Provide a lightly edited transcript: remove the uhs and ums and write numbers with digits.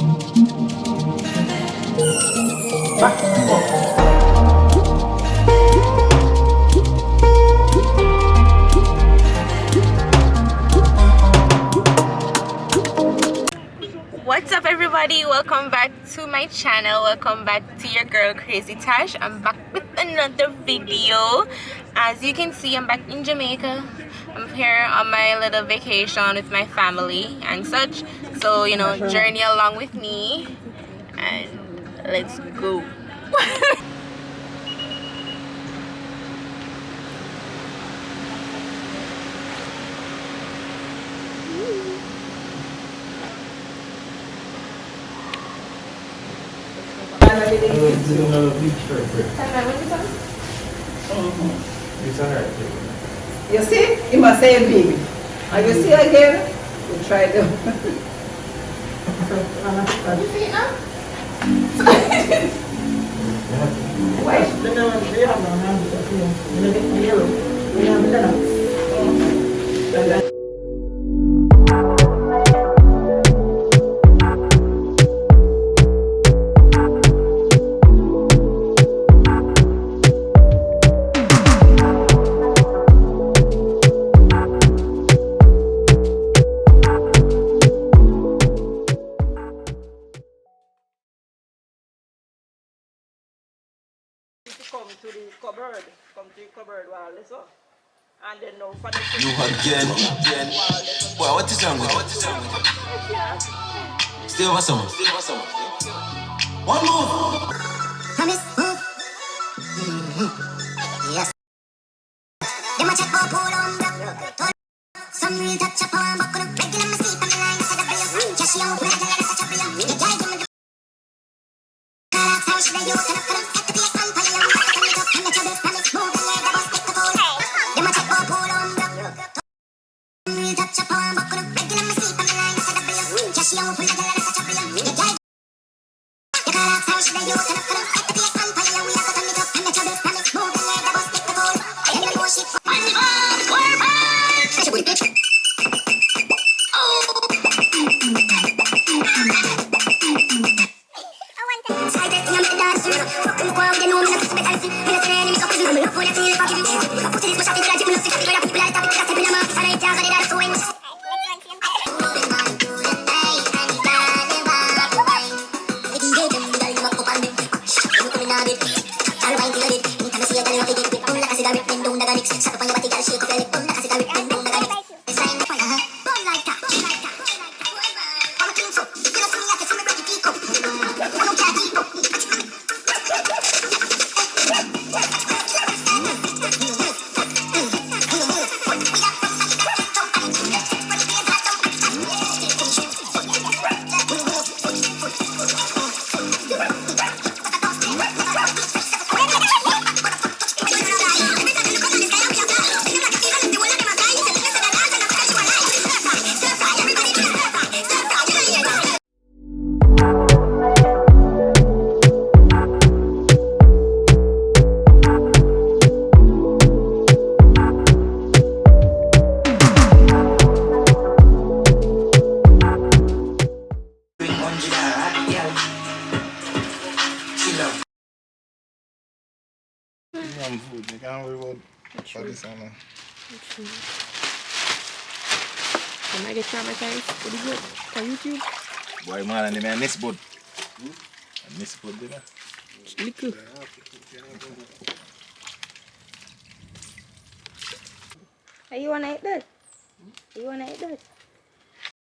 Back to work. What's up everybody, welcome back to my channel, welcome back to your girl Crazy Tash. I'm back with another video. As you can see, I'm back in Jamaica. I'm here on my little vacation with my family and such, so you know, journey along with me and let's go. You see? You must say big. And you see again? You try them. You see now? Come to the cupboard wall, this one. And then now for the You again. Well, what is wrong with you? Still over summer. One move. Promise, move. Yes. Them a chat about pull on block. Some real touch up on buckle. Regular me sleep on the line instead of real. Cash you out, regular that's such a real. The guy give me the car outside, she lay you to the front. Set the pace on fire, we got to meet up. And the trouble promise, move in there, double stick the phone. Them a chat about pull on block. Some real touch up on buckle. Regular me sleep on the line instead of real. Cash you out, regular that's such a real. The guy the car outside, she lay you to the front. Set the pace on fire, we got to meet up. And the trouble promise, move in there, double stick the phone. And the more shit, such a good bitch. Food. You can't worry about this and Can I get traumatized? What is it? For YouTube? boy, man, and they miss bud. I miss bud, you know. Little. Are you wanna eat that? You wanna eat that?